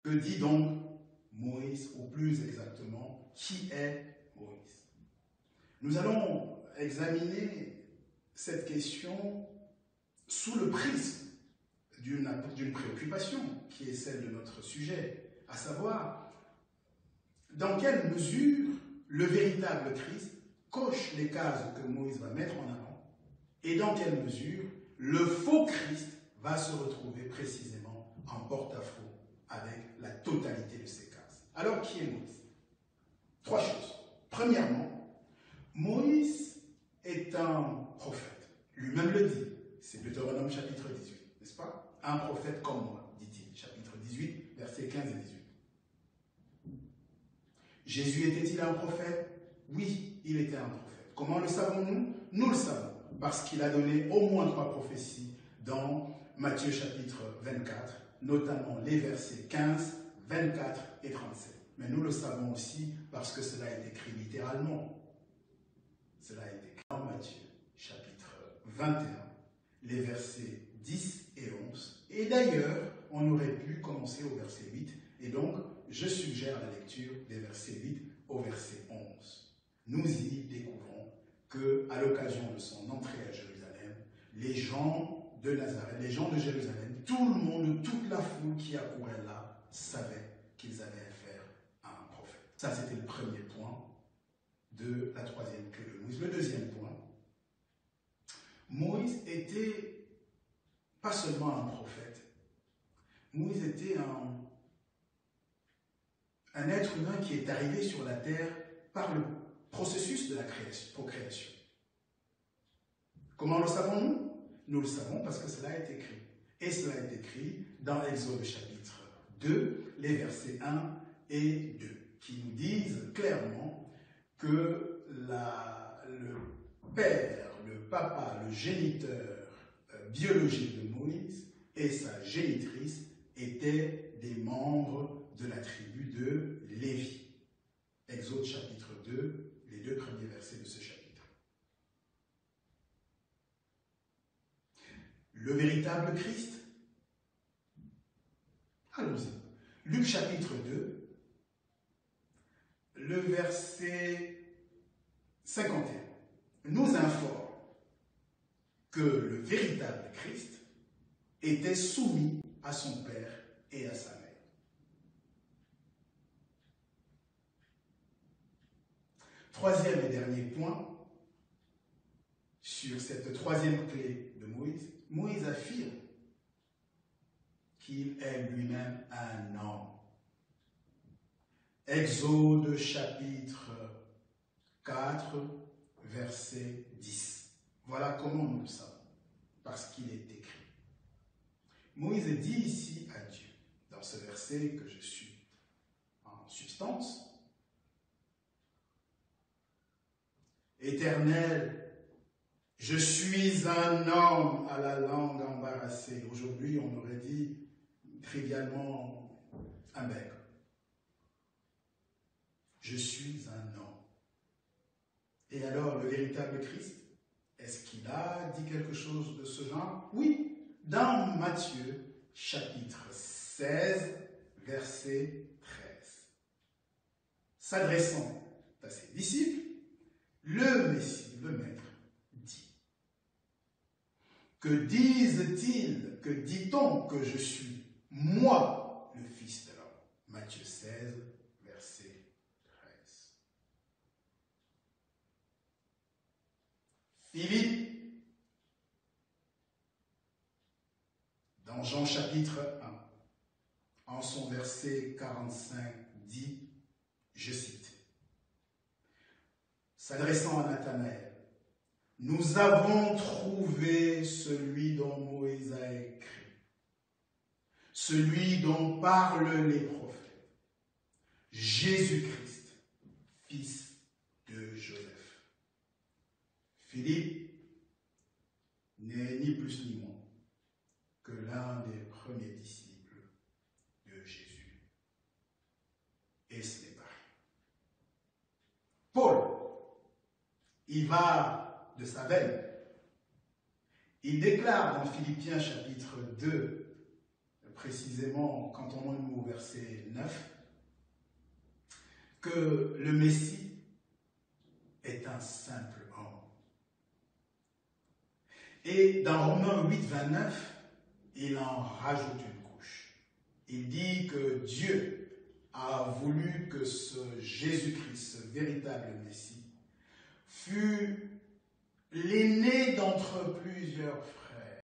Que dit donc Moïse, ou plus exactement, qui est Moïse? Nous allons examiner cette question sous le prisme d'une préoccupation qui est celle de notre sujet, à savoir dans quelle mesure le véritable Christ coche les cases que Moïse va mettre en avant et dans quelle mesure le faux Christ va se retrouver précisément en porte-à-faux avec la totalité de ces cases. Alors, qui est Moïse? Trois choses. Premièrement, Moïse est un prophète. Lui-même le dit. C'est Deutéronome chapitre 18, n'est-ce pas? Un prophète comme moi, dit-il. Chapitre 18, versets 15 et 18. Jésus était-il un prophète? Oui, il était un prophète. Comment le savons-nous? Nous le savons, parce qu'il a donné au moins 3 prophéties dans Matthieu chapitre 24, notamment les versets 15, 24 et 37. Mais nous le savons aussi parce que cela est écrit littéralement. Cela est écrit dans Matthieu chapitre 21, les versets 10 et 11. Et d'ailleurs, on aurait pu commencer au verset 8. Et donc, je suggère la lecture des versets 8 au verset 11. Nous y découvrons qu'à l'occasion de son entrée à Jérusalem, les gens de Nazareth, les gens de Jérusalem, tout le monde, toute la foule qui accourait là, savait qu'ils avaient affaire à un prophète. Ça, c'était le premier point de la troisième clé de Moïse. Le deuxième point, Moïse était pas seulement un prophète, Moïse était un être humain qui est arrivé sur la terre par le processus de la procréation. Comment le savons-nous? Nous le savons parce que cela est écrit. Et cela est écrit dans Exode chapitre 2, les versets 1 et 2, qui nous disent clairement que le père, le papa, le géniteur biologique de Moïse et sa génitrice étaient des membres de la tribu de Lévi. Exode chapitre 2, les 2 premiers versets de ce chapitre. Le véritable Christ? Allons-y. Luc chapitre 2, le verset 51, nous informe que le véritable Christ était soumis à son père et à sa mère. Troisième et dernier point, sur cette troisième clé de Moïse, Moïse affirme qu'il est lui-même un homme. Exode chapitre 4, verset 10. Voilà comment nous le savons, parce qu'il est écrit. Moïse dit ici à Dieu, dans ce verset que je suis en substance, Éternel, je suis un homme à la langue embarrassée. Aujourd'hui, on aurait dit trivialement un bec. Je suis un homme. Et alors, le véritable Christ, est-ce qu'il a dit quelque chose de ce genre? Oui, dans Matthieu, chapitre 16, verset 13. S'adressant à ses disciples, le Messie, le Maître, dit. Que disent-ils, que dit-on que je suis, moi, le Fils de l'homme? Matthieu 16, verset 13. Philippe, dans Jean chapitre 1, en son verset 45, dit, je cite, s'adressant à Nathanaël, nous avons trouvé celui dont Moïse a écrit, celui dont parlent les prophètes, Jésus-Christ, fils de Joseph. Philippe n'est ni plus ni moins que l'un des premiers disciples de Jésus. Et ce n'est pas rien. Paul, il va de sa veine. Il déclare dans Philippiens chapitre 2, précisément quand on en est au verset 9, que le Messie est un simple homme. Et dans Romains 8, 29, il en rajoute une couche. Il dit que Dieu a voulu que ce Jésus-Christ, ce véritable Messie, fût l'aîné d'entre plusieurs frères.